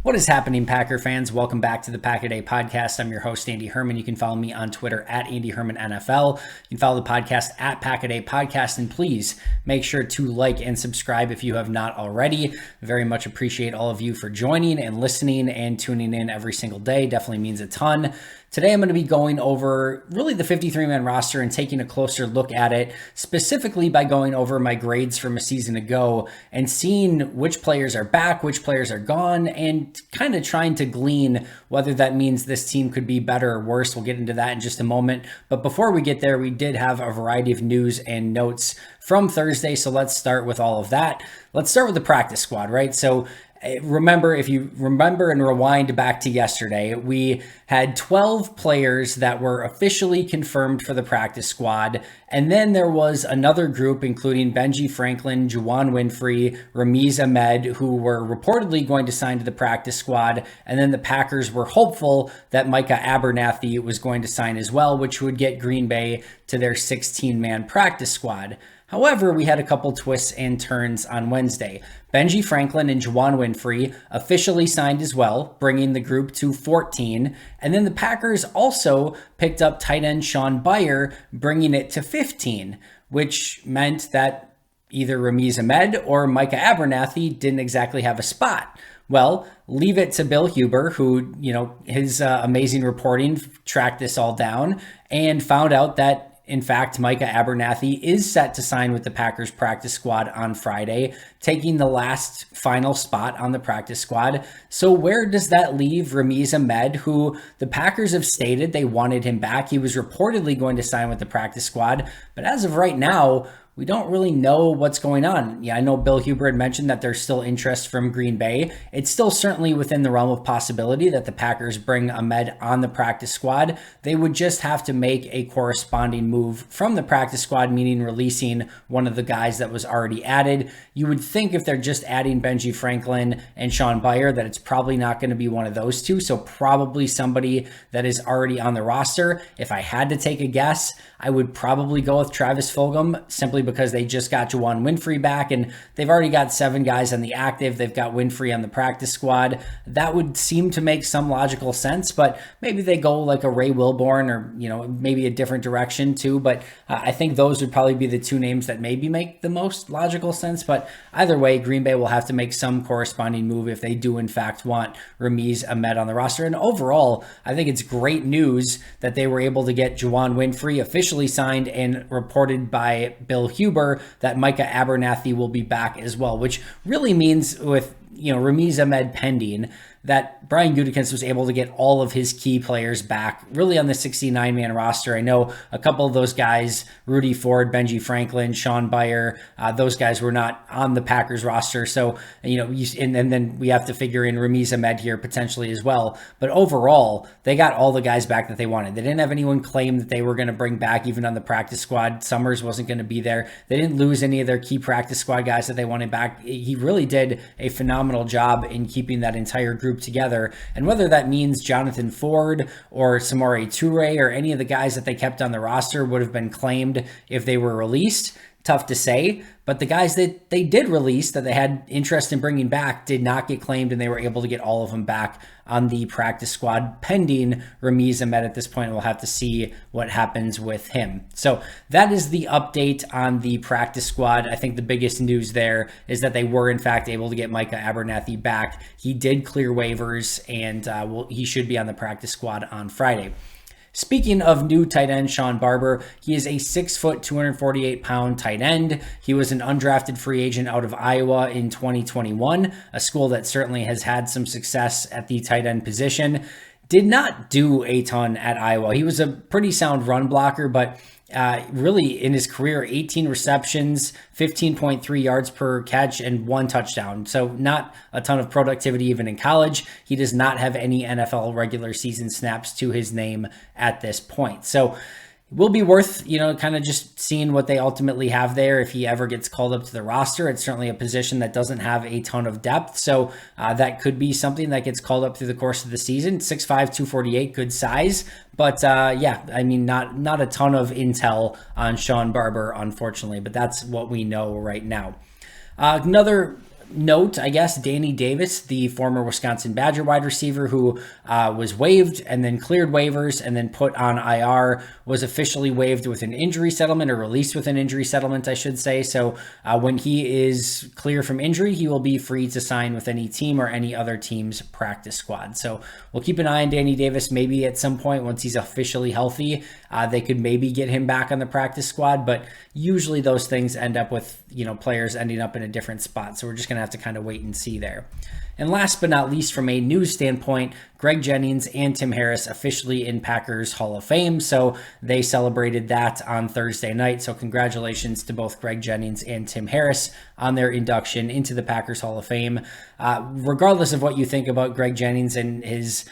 What is happening, Packer fans? Welcome back to the Pack a Day podcast. I'm your host, Andy Herman. You can follow me on Twitter at Andy Herman NFL. You can follow the podcast at Pack a Day Podcast, and please make sure to like and subscribe if you have not already. Very much appreciate all of you for joining and listening and tuning in every single day. Definitely means a ton. Today, I'm going to be going over really the 53-man roster and taking a closer look at it, specifically by going over my grades from a season ago and seeing which players are back, which players are gone, and kind of trying to glean whether that means this team could be better or worse. We'll get into that in just a moment. But before we get there, we did have a variety of news and notes from Thursday, so let's start with all of that. Let's start with the practice squad, right? So remember, if you remember and rewind back to yesterday, we had 12 players that were officially confirmed for the practice squad. And then there was another group, including Benji Franklin, Juwan Winfrey, Ramiz Ahmed, who were reportedly going to sign to the practice squad. And then the Packers were hopeful that Micah Abernathy was going to sign as well, which would get Green Bay to their 16-man practice squad. However, we had a couple twists and turns on Wednesday. Benji Franklin and Juwan Winfrey officially signed as well, bringing the group to 14. And then the Packers also picked up tight end Sean Bayer, bringing it to 15, which meant that either Ramiz Ahmed or Micah Abernathy didn't exactly have a spot. Well, leave it to Bill Huber, who, his amazing reporting tracked this all down and found out that in fact, Micah Abernathy is set to sign with the Packers practice squad on Friday, taking the last final spot on the practice squad. So where does that leave Ramiz Ahmed, who the Packers have stated they wanted him back? He was reportedly going to sign with the practice squad, but as of right now, we don't really know what's going on. Yeah, I know Bill Huber had mentioned that there's still interest from Green Bay. It's still certainly within the realm of possibility that the Packers bring Ahmed on the practice squad. They would just have to make a corresponding move from the practice squad, meaning releasing one of the guys that was already added. You would think if they're just adding Benji Franklin and Sean Bayer that it's probably not going to be one of those two. So probably somebody that is already on the roster. If I had to take a guess, I would probably go with Travis Fulgham, simply because they just got Juwan Winfrey back and they've already got 7 guys on the active. They've got Winfrey on the practice squad. That would seem to make some logical sense, but maybe they go like a Ray Wilborn or, maybe a different direction too. But I think those would probably be the two names that maybe make the most logical sense. But either way, Green Bay will have to make some corresponding move if they do in fact want Ramiz Ahmed on the roster. And overall, I think it's great news that they were able to get Juwan Winfrey officially signed and reported by Bill Huber that Micah Abernathy will be back as well, which really means with Ramiz Ahmed pending, that Brian Gutekunst was able to get all of his key players back really on the 69-man roster. I know a couple of those guys, Rudy Ford, Benji Franklin, Sean Bayer, those guys were not on the Packers roster. So, and then we have to figure in Ramiz Ahmed here potentially as well. But overall, they got all the guys back that they wanted. They didn't have anyone claim that they were going to bring back even on the practice squad. Summers wasn't going to be there. They didn't lose any of their key practice squad guys that they wanted back. He really did a phenomenal job in keeping that entire group together. And whether that means Jonathan Ford or Samori Toure or any of the guys that they kept on the roster would have been claimed if they were released, tough to say. But the guys that they did release that they had interest in bringing back did not get claimed, and they were able to get all of them back on the practice squad pending Ramiz Ahmed at this point. We'll have to see what happens with him. So that is the update on the practice squad. I think the biggest news there is that they were in fact able to get Micah Abernathy back. He did clear waivers, and he should be on the practice squad on Friday. Speaking of new tight end Sean Barber, he is a 6 foot, 248-pound tight end. He was an undrafted free agent out of Iowa in 2021, a school that certainly has had some success at the tight end position. Did not do a ton at Iowa. He was a pretty sound run blocker, but really in his career, 18 receptions, 15.3 yards per catch, and 1 touchdown. So not a ton of productivity even in college. He does not have any NFL regular season snaps to his name at this point. So will be worth, kind of just seeing what they ultimately have there if he ever gets called up to the roster. It's certainly a position that doesn't have a ton of depth, so that could be something that gets called up through the course of the season. 6'5", 248, good size, but not a ton of intel on Sean Barber, unfortunately, but that's what we know right now. Another note, I guess, Danny Davis, the former Wisconsin Badger wide receiver who was waived and then cleared waivers and then put on IR, was officially waived with an injury settlement, or released with an injury settlement, I should say. So when he is clear from injury, he will be free to sign with any team or any other team's practice squad. So we'll keep an eye on Danny Davis. Maybe at some point, once he's officially healthy, they could maybe get him back on the practice squad. But usually those things end up with, players ending up in a different spot. So we're just going to have to kind of wait and see there. And last but not least, from a news standpoint, Greg Jennings and Tim Harris officially in Packers Hall of Fame. So they celebrated that on Thursday night. So congratulations to both Greg Jennings and Tim Harris on their induction into the Packers Hall of Fame. Regardless of what you think about Greg Jennings and his,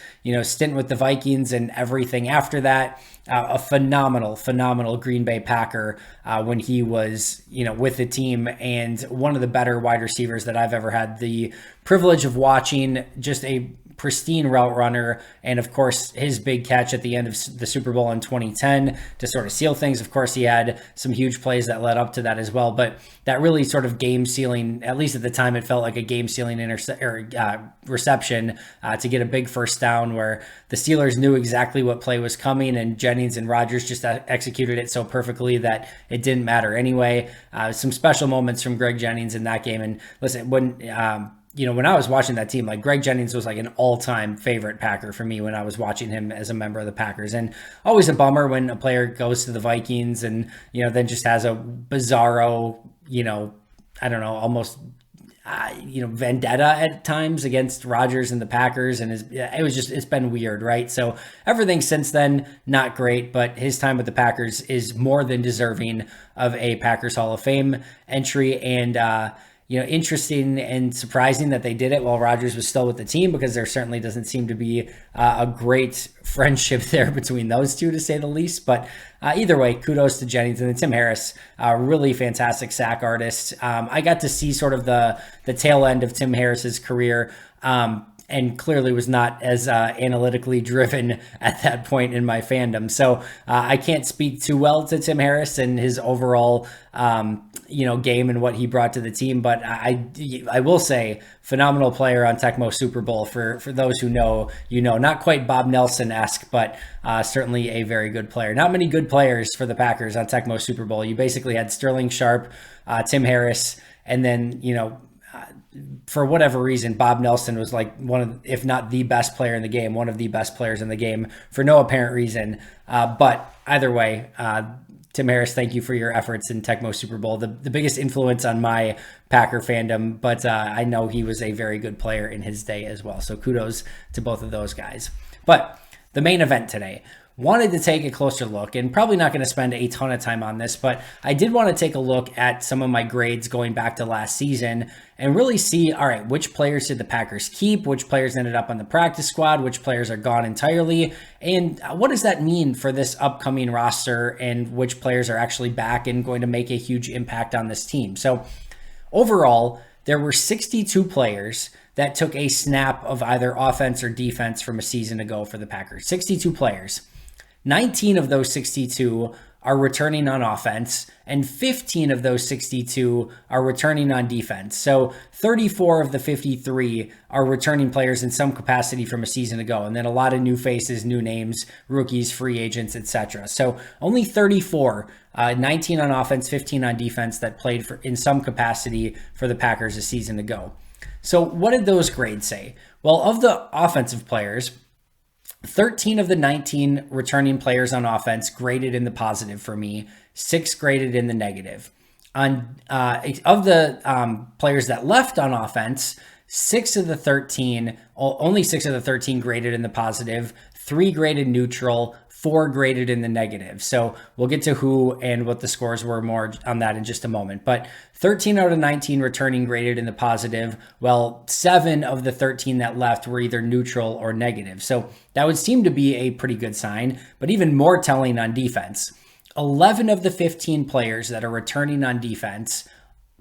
stint with the Vikings and everything after that, a phenomenal Green Bay Packer when he was, with the team, and one of the better wide receivers that I've ever had the privilege of watching. Just a pristine route runner, and of course his big catch at the end of the Super Bowl in 2010 to sort of seal things. Of course, he had some huge plays that led up to that as well, but that really sort of game sealing, at least at the time, it felt like a game sealing reception to get a big first down, where the Steelers knew exactly what play was coming, and Jennings and Rogers just executed it so perfectly that it didn't matter anyway. Some special moments from Greg Jennings in that game. And listen, when I was watching that team, like, Greg Jennings was like an all-time favorite Packer for me when I was watching him as a member of the Packers. And always a bummer when a player goes to the Vikings and, then just has a bizarro, I don't know, almost, vendetta at times against Rodgers and the Packers. And it's been weird, right? So everything since then, not great, but his time with the Packers is more than deserving of a Packers Hall of Fame entry. And, interesting and surprising that they did it while Rodgers was still with the team, because there certainly doesn't seem to be a great friendship there between those two, to say the least. But either way, kudos to Jennings. And then Tim Harris, really fantastic sack artist. I got to see sort of the tail end of Tim Harris's career, and clearly was not as analytically driven at that point in my fandom. So I can't speak too well to Tim Harris and his overall game and what he brought to the team. But I will say, phenomenal player on Tecmo Super Bowl. For those who know, not quite Bob Nelson-esque, but certainly a very good player. Not many good players for the Packers on Tecmo Super Bowl. You basically had Sterling Sharp, Tim Harris, and then, for whatever reason, Bob Nelson was like one of, if not the best player in the game, one of the best players in the game for no apparent reason. But either way, Tim Harris, thank you for your efforts in Tecmo Super Bowl, the biggest influence on my Packer fandom. But I know he was a very good player in his day as well. So kudos to both of those guys. But the main event today, wanted to take a closer look, and probably not going to spend a ton of time on this, but I did want to take a look at some of my grades going back to last season and really see, all right, which players did the Packers keep, which players ended up on the practice squad, which players are gone entirely, and what does that mean for this upcoming roster, and which players are actually back and going to make a huge impact on this team. So overall, there were 62 players that took a snap of either offense or defense from a season ago for the Packers. 62 players. 19 of those 62 are returning on offense, and 15 of those 62 are returning on defense. So 34 of the 53 are returning players in some capacity from a season ago, and then a lot of new faces, new names, rookies, free agents, etc. So only 34, 19 on offense, 15 on defense, that played in some capacity for the Packers a season ago. So what did those grades say? Well, of the offensive players, 13 of the 19 returning players on offense graded in the positive for me, 6 graded in the negative. Of the players that left on offense, only 6 of the 13 graded in the positive, 3 graded neutral, 4 graded in the negative. So we'll get to who and what the scores were more on that in just a moment. But 13 out of 19 returning graded in the positive, while 7 of the 13 that left were either neutral or negative. So that would seem to be a pretty good sign, but even more telling on defense. 11 of the 15 players that are returning on defense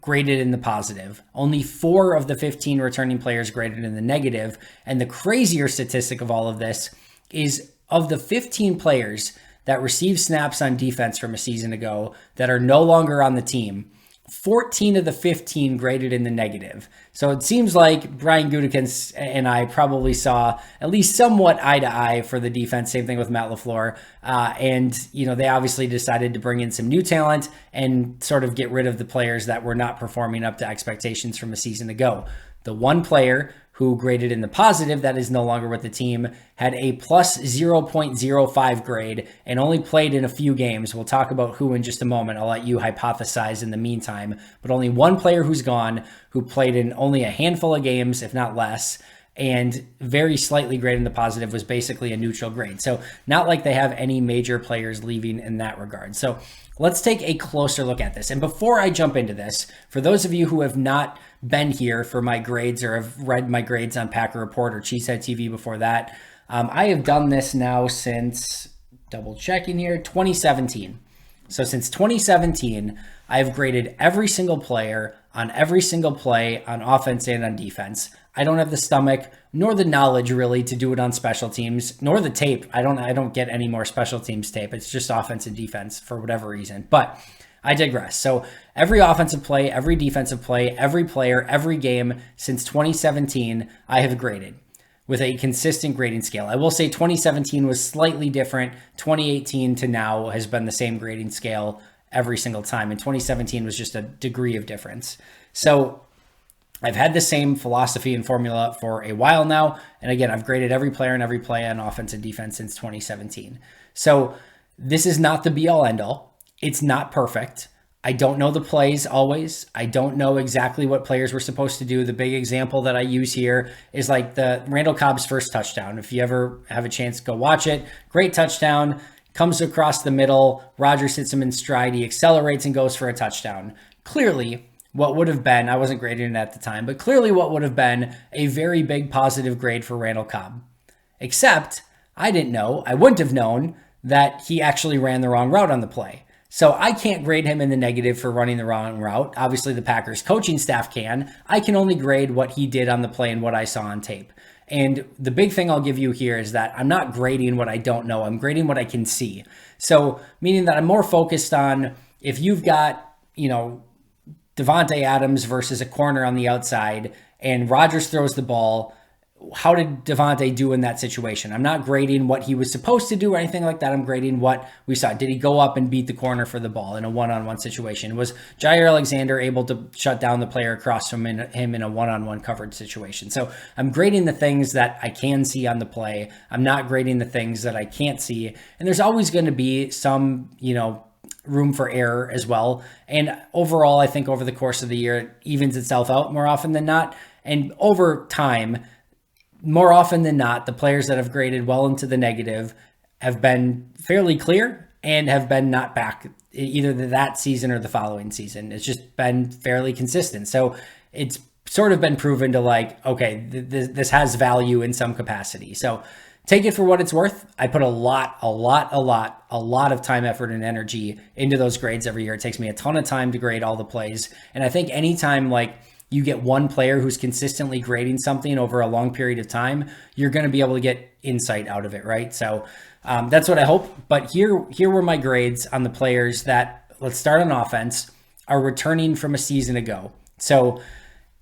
graded in the positive. Only 4 of the 15 returning players graded in the negative. And the crazier statistic of all of this is, of the 15 players that received snaps on defense from a season ago that are no longer on the team, 14 of the 15 graded in the negative. So it seems like Brian Gutekunst and I probably saw at least somewhat eye to eye for the defense. Same thing with Matt LaFleur. And, they obviously decided to bring in some new talent and sort of get rid of the players that were not performing up to expectations from a season ago. The one player who graded in the positive that is no longer with the team had a plus 0.05 grade and only played in a few games. We'll talk about who in just a moment. I'll let you hypothesize in the meantime. But only one player who's gone, who played in only a handful of games, if not less, and very slightly graded in the positive, was basically a neutral grade. So not like they have any major players leaving in that regard. So let's take a closer look at this. And before I jump into this, for those of you who have not been here for my grades or have read my grades on Packer Report or Cheesehead TV before that, I have done this now since, double checking here, 2017. So since 2017, I have graded every single player on every single play on offense and on defense. I don't have the stomach nor the knowledge really to do it on special teams, nor the tape. I don't get any more special teams tape. It's just offense and defense for whatever reason. But I digress. So every offensive play, every defensive play, every player, every game since 2017, I have graded with a consistent grading scale. I will say 2017 was slightly different. 2018 to now has been the same grading scale every single time. And 2017 was just a degree of difference. So I've had the same philosophy and formula for a while now. And again, I've graded every player and every play on offense and defense since 2017. So this is not the be all end all. It's not perfect. I don't know the plays always. I don't know exactly what players were supposed to do. The big example that I use here is like the Randall Cobb's first touchdown. If you ever have a chance, go watch it. Great touchdown. Comes across the middle. Rogers hits him in stride. He accelerates and goes for a touchdown. Clearly, what would have been, I wasn't grading it at the time, but clearly what would have been a very big positive grade for Randall Cobb. Except I wouldn't have known that he actually ran the wrong route on the play. So I can't grade him in the negative for running the wrong route. Obviously, the Packers coaching staff can. I can only grade what he did on the play and what I saw on tape. And the big thing I'll give you here is that I'm not grading what I don't know. I'm grading what I can see. So meaning that I'm more focused on if you've got, Devonte Adams versus a corner on the outside and Rogers throws the ball, how did Devonte do in that situation? I'm not grading what he was supposed to do or anything like that. I'm grading what we saw. Did he go up and beat the corner for the ball in a one-on-one situation? Was Jair Alexander able to shut down the player across from him in a one-on-one coverage situation? So I'm grading the things that I can see on the play. I'm not grading the things that I can't see. And there's always going to be some, room for error as well. And overall, I think over the course of the year, it evens itself out more often than not. And over time, more often than not, the players that have graded well into the negative have been fairly clear and have been not back either that season or the following season. It's just been fairly consistent. So it's sort of been proven to okay, this has value in some capacity. So take it for what it's worth. I put a lot of time, effort, and energy into those grades every year. It takes me a ton of time to grade all the plays. And I think anytime you get one player who's consistently grading something over a long period of time, you're going to be able to get insight out of it, right? So that's what I hope. But here were my grades on the players that, let's start on offense, are returning from a season ago. So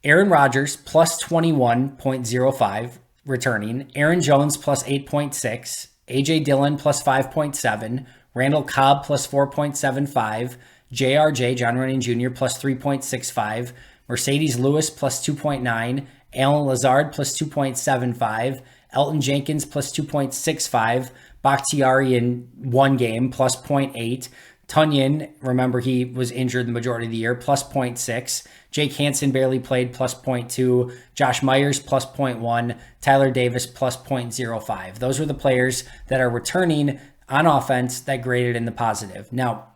Aaron Rodgers plus 21.05 returning, Aaron Jones plus 8.6, AJ Dillon plus 5.7, Randall Cobb plus 4.75, JRJ, John Running Jr. plus 3.65, Mercedes Lewis plus 2.9, Alan Lazard plus 2.75, Elton Jenkins plus 2.65, Bakhtiari in one game plus 0.8, Tunyon, remember he was injured the majority of the year, plus 0.6, Jake Hansen barely played, plus 0.2, Josh Myers plus 0.1, Tyler Davis plus 0.05. Those are the players that are returning on offense that graded in the positive. Now,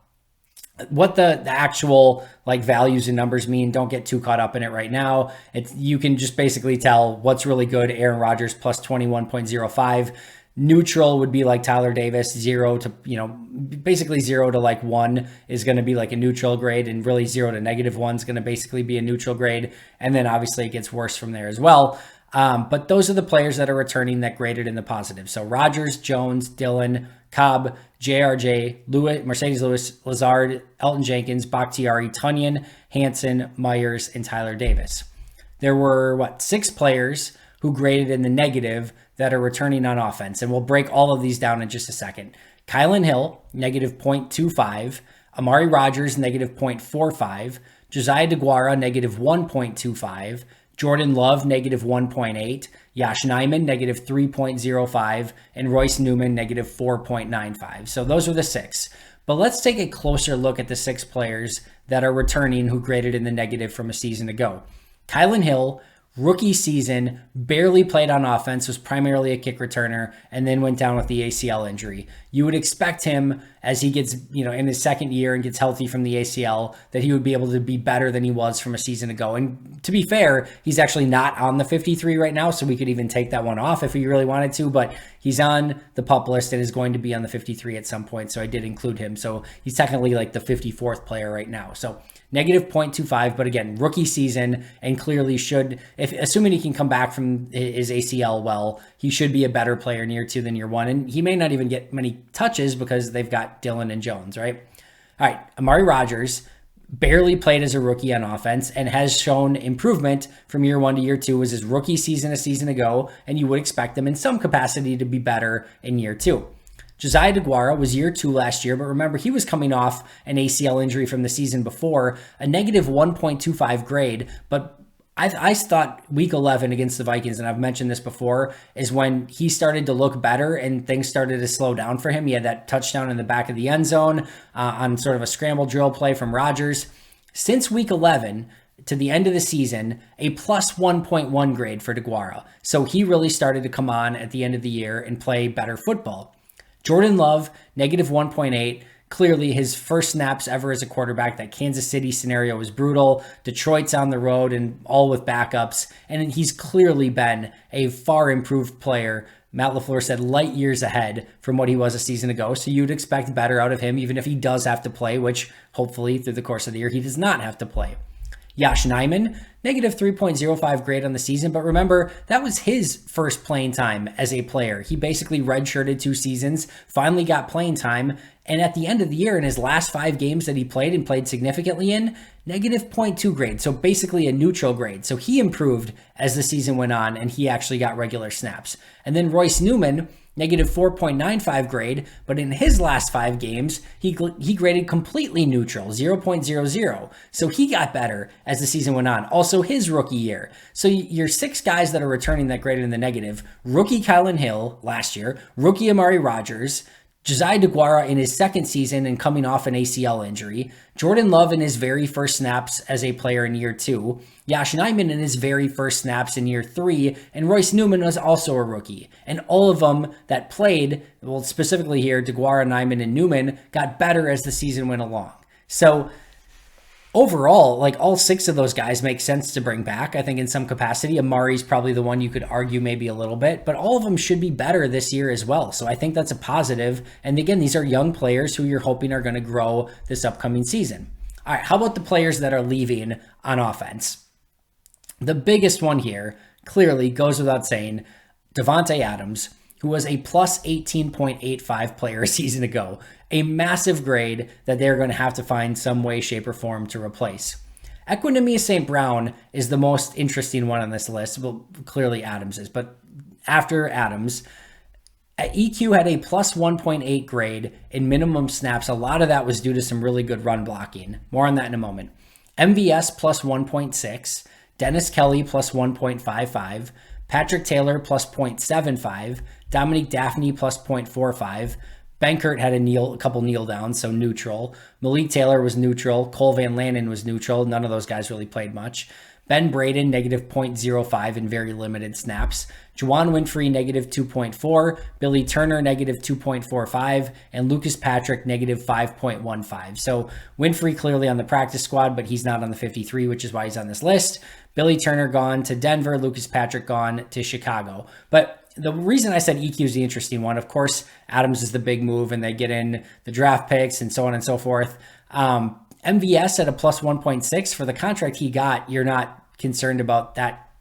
what the actual values and numbers mean, don't get too caught up in it right now. You can just basically tell what's really good. Aaron Rodgers plus 21.05. Neutral would be like Tyler Davis, 0 to, basically 0 to 1 is going to be a neutral grade, and really 0 to -1 is going to basically be a neutral grade. And then obviously it gets worse from there as well. But those are the players that are returning that graded in the positive. So Rogers, Jones, Dillon, Cobb, JRJ, Lewis, Mercedes Lewis, Lazard, Elton Jenkins, Bakhtiari, Tunyon, Hanson, Myers, and Tyler Davis. There were, 6 players who graded in the negative that are returning on offense. And we'll break all of these down in just a second. Tylan Hill, negative 0.25. Amari Rogers, negative 0.45. Josiah De Guara, negative 1.25. Jordan Love, negative 1.8. Yosh Neyman, negative 3.05. And Royce Newman, negative 4.95. So those are the 6. But let's take a closer look at the 6 players that are returning who graded in the negative from a season ago. Tylan Hill, rookie season, barely played on offense, was primarily a kick returner, and then went down with the ACL injury. You would expect him, as he gets, in his second year and gets healthy from the ACL, that he would be able to be better than he was from a season ago. And to be fair, he's actually not on the 53 right now, so we could even take that one off if we really wanted to, but he's on the PUP list and is going to be on the 53 at some point, so I did include him. So he's technically like the 54th player right now. So negative 0.25, but again, rookie season, and clearly should, assuming he can come back from his ACL well, he should be a better player in year 2 than year 1. And he may not even get many touches because they've got Dillon and Jones, right? All right, Amari Rogers barely played as a rookie on offense and has shown improvement from year 1 to year 2. Was his rookie season a season ago, and you would expect him in some capacity to be better in year 2. Josiah De Guara was year 2 last year, but remember, he was coming off an ACL injury from the season before, a negative 1.25 grade, but I thought week 11 against the Vikings, and I've mentioned this before, is when he started to look better and things started to slow down for him. He had that touchdown in the back of the end zone on sort of a scramble drill play from Rogers. Since week 11 to the end of the season, a plus 1.1 grade for De Guara. So he really started to come on at the end of the year and play better football. Jordan Love, negative 1.8. Clearly, his first snaps ever as a quarterback. That Kansas City scenario was brutal. Detroit's on the road and all with backups. And he's clearly been a far improved player. Matt LaFleur said light years ahead from what he was a season ago. So you'd expect better out of him, even if he does have to play, which hopefully through the course of the year, he does not have to play. Yosh Neyman, negative 3.05 grade on the season. But remember, that was his first playing time as a player. He basically redshirted 2 seasons, finally got playing time. And at the end of the year, in his last 5 games that he played and played significantly in, negative 0.2 grade. So basically a neutral grade. So he improved as the season went on and he actually got regular snaps. And then Royce Newman, negative 4.95 grade, but in his last 5 games, he graded completely neutral, 0.00. So he got better as the season went on. Also his rookie year. So your 6 guys that are returning that graded in the negative: rookie Tylan Hill last year, rookie Amari Rogers, Josiah De Guara in his second season and coming off an ACL injury, Jordan Love in his very first snaps as a player in year 2, Yosh Neyman in his very first snaps in year 3, and Royce Newman was also a rookie. And all of them that played, well, specifically here, De Guara, Neyman, and Newman, got better as the season went along. So overall, like, all 6 of those guys make sense to bring back, I think, in some capacity. Amari's probably the one you could argue maybe a little bit, but all of them should be better this year as well. So I think that's a positive. And again, these are young players who you're hoping are going to grow this upcoming season. All right, how about the players that are leaving on offense? The biggest one here, clearly goes without saying, Devonte Adams, who was a plus 18.85 player a season ago. A massive grade that they're going to have to find some way, shape, or form to replace. Equanimeous St. Brown is the most interesting one on this list. Well, clearly Adams is, but after Adams, EQ had a plus 1.8 grade in minimum snaps. A lot of that was due to some really good run blocking. More on that in a moment. MVS plus 1.6. Dennis Kelly plus 1.55. Patrick Taylor plus 0.75. Dominique Daphne plus 0.45. Benkert had a couple kneel downs, so neutral. Malik Taylor was neutral. Cole Van Lanen was neutral. None of those guys really played much. Ben Braden, negative 0.05 in very limited snaps. Juwan Winfrey, negative 2.4. Billy Turner, negative 2.45. And Lucas Patrick, negative 5.15. So Winfrey clearly on the practice squad, but he's not on the 53, which is why he's on this list. Billy Turner gone to Denver. Lucas Patrick gone to Chicago. But the reason I said EQ is the interesting one, of course, Adams is the big move and they get in the draft picks and so on and so forth. MVS at a plus 1.6 for the contract he got. You're not concerned about that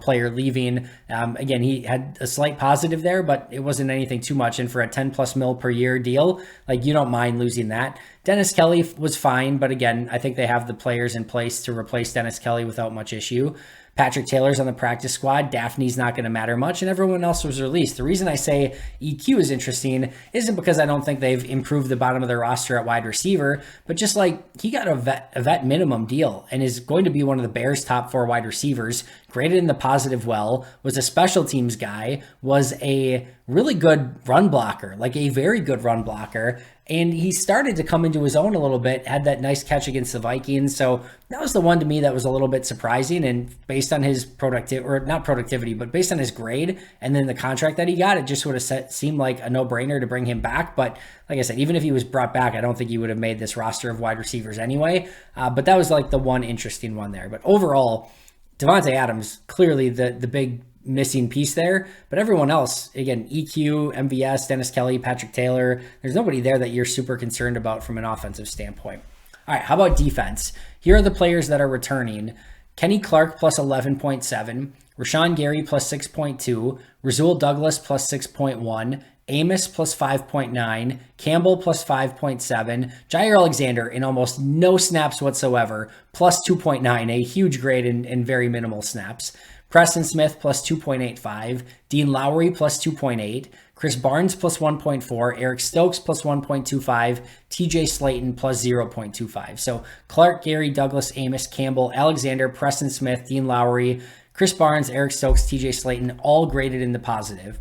player leaving. Again, he had a slight positive there, but it wasn't anything too much. And for a 10 plus mil per year deal, like, you don't mind losing that. Dennis Kelly was fine, but again, I think they have the players in place to replace Dennis Kelly without much issue. Patrick Taylor's on the practice squad. Daphne's not going to matter much, and everyone else was released. The reason I say EQ is interesting isn't because I don't think they've improved the bottom of their roster at wide receiver, but just like, he got a vet minimum deal and is going to be one of the Bears' top 4 wide receivers, graded in the positive well, was a special teams guy, was a really good run blocker, like a very good run blocker. And he started to come into his own a little bit, had that nice catch against the Vikings. So that was the one to me that was a little bit surprising. And based on his not productivity, but based on his grade and then the contract that he got, it just would have seemed like a no-brainer to bring him back. But like I said, even if he was brought back, I don't think he would have made this roster of wide receivers anyway. But that was like the one interesting one there. But overall, Devonte Adams, clearly the big missing piece there, but everyone else, again, EQ, MVS, Dennis Kelly, Patrick Taylor, there's nobody there that you're super concerned about from an offensive standpoint. All right, how about defense? Here are the players that are returning. Kenny Clark plus 11.7, Rashawn Gary plus 6.2, Rasul Douglas plus 6.1, Amos plus 5.9, Campbell plus 5.7, Jair Alexander in almost no snaps whatsoever, plus 2.9, a huge grade in very minimal snaps. Preston Smith plus 2.85, Dean Lowry plus 2.8, Chris Barnes plus 1.4, Eric Stokes plus 1.25, TJ Slayton plus 0.25. So Clark, Gary, Douglas, Amos, Campbell, Alexander, Preston Smith, Dean Lowry, Chris Barnes, Eric Stokes, TJ Slayton, all graded in the positive.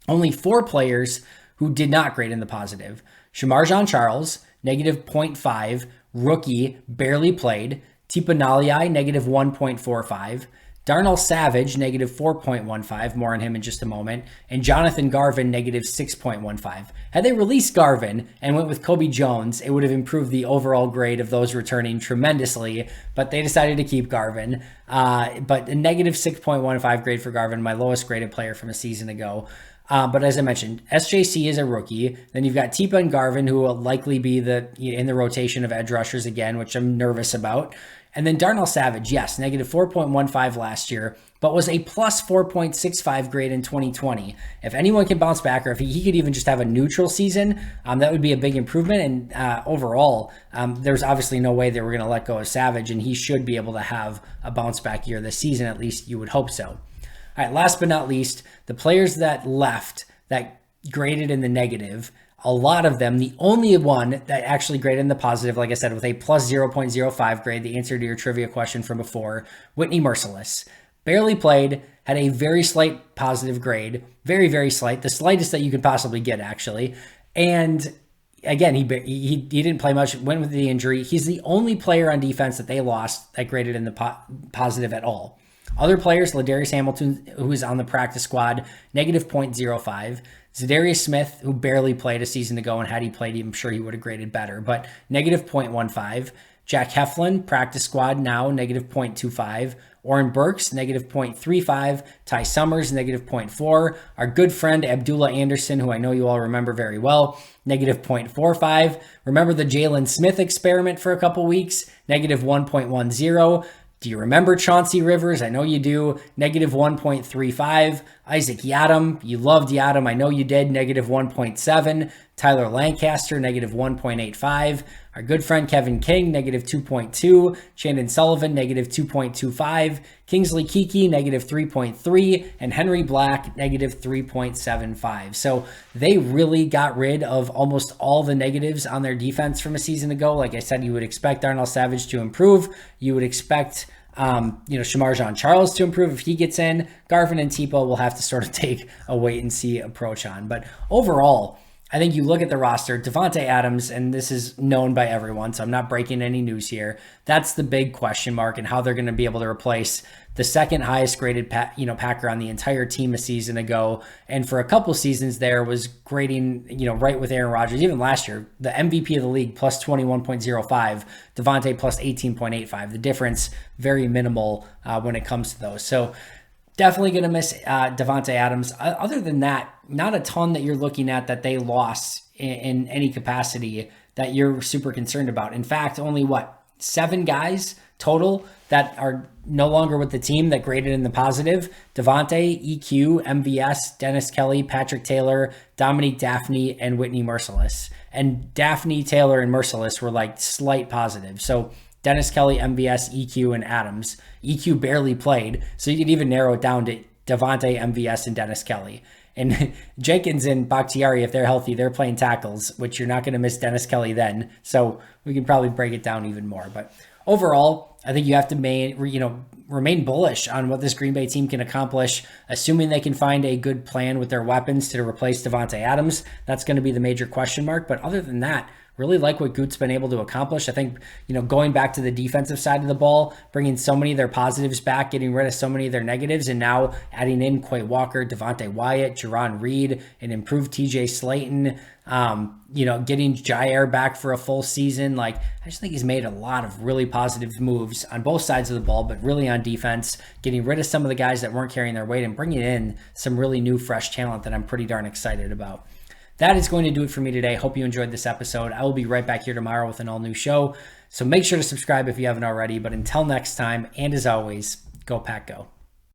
Only 4 players who did not grade in the positive. Shamar Jean-Charles, negative 0.5, rookie, barely played. Tipa Naliai, negative 1.45. Darnell Savage, negative 4.15, more on him in just a moment, and Jonathan Garvin, negative 6.15. Had they released Garvin and went with Kobe Jones, it would have improved the overall grade of those returning tremendously, but they decided to keep Garvin. But a negative 6.15 grade for Garvin, my lowest graded player from a season ago. But as I mentioned, SJC is a rookie. Then you've got Tipa and Garvin, who will likely be in the rotation of edge rushers again, which I'm nervous about. And then Darnell Savage, yes, negative 4.15 last year, but was a plus 4.65 grade in 2020. If anyone can bounce back, or if he could even just have a neutral season, that would be a big improvement. And overall, there's obviously no way they were going to let go of Savage, and he should be able to have a bounce back year this season. At least you would hope so. All right, last but not least, the players that left that graded in the negative, a lot of them, the only one that actually graded in the positive, like I said, with a plus 0.05 grade, the answer to your trivia question from before, Whitney Merciless. Barely played, had a very slight positive grade, very, very slight, the slightest that you could possibly get, actually. And again, he didn't play much, went with the injury. He's the only player on defense that they lost that graded in the positive at all. Other players, Ladarius Hamilton, who is on the practice squad, negative 0.05. Zadarius Smith, who barely played a season ago, and had he played, I'm sure he would have graded better, but negative 0.15. Jack Heflin, practice squad now, negative 0.25. Oren Burks, negative 0.35. Ty Summers, negative 0.4. Our good friend Abdullah Anderson, who I know you all remember very well, negative 0.45. Remember the Jalen Smith experiment for a couple weeks, negative 1.10. Do you remember Chauncey Rivers? I know you do. Negative 1.35. Isaac Yiadom. You loved Yiadom. I know you did. Negative 1.7. Tyler Lancaster, negative 1.85. Our good friend Kevin King, negative 2.2. Shandon Sullivan, negative 2.25. Kingsley Kiki, negative 3.3. And Henry Black, negative 3.75. So they really got rid of almost all the negatives on their defense from a season ago. Like I said, you would expect Darnell Savage to improve. You would expect Shamar Jean-Charles to improve if he gets in. Garvin and Tipa will have to sort of take a wait and see approach on. But overall, I think you look at the roster, Devonte Adams, and this is known by everyone, so I'm not breaking any news here. That's the big question mark, and how they're going to be able to replace the second highest graded Packer on the entire team a season ago. And for a couple seasons there was grading, right with Aaron Rodgers. Even last year, the MVP of the league plus 21.05, Devonte plus 18.85. The difference very minimal when it comes to those. So definitely going to miss Devonte Adams. Other than that, not a ton that you're looking at that they lost in any capacity that you're super concerned about. In fact, only 7 guys total that are no longer with the team that graded in the positive: Devonte, EQ, MVS, Dennis Kelly, Patrick Taylor, Dominique Daphne, and Whitney Merciless. And Daphne, Taylor, and Merciless were like slight positive. So Dennis Kelly, MVS, EQ, and Adams. EQ barely played, so you could even narrow it down to Devonte, MVS, and Dennis Kelly. And Jenkins and Bakhtiari, if they're healthy, they're playing tackles, which you're not going to miss Dennis Kelly then. So we can probably break it down even more. But overall, I think you have to remain bullish on what this Green Bay team can accomplish, assuming they can find a good plan with their weapons to replace Devonte Adams. That's going to be the major question mark. But other than that, really like what Goot's been able to accomplish. I think, going back to the defensive side of the ball, bringing so many of their positives back, getting rid of so many of their negatives, and now adding in Quay Walker, Devonte Wyatt, Jerron Reed, and improved TJ Slayton, getting Jair back for a full season. I just think he's made a lot of really positive moves on both sides of the ball, but really on defense, getting rid of some of the guys that weren't carrying their weight and bringing in some really new, fresh talent that I'm pretty darn excited about. That is going to do it for me today. Hope you enjoyed this episode. I will be right back here tomorrow with an all-new show. So make sure to subscribe if you haven't already. But until next time, and as always, go Pack Go.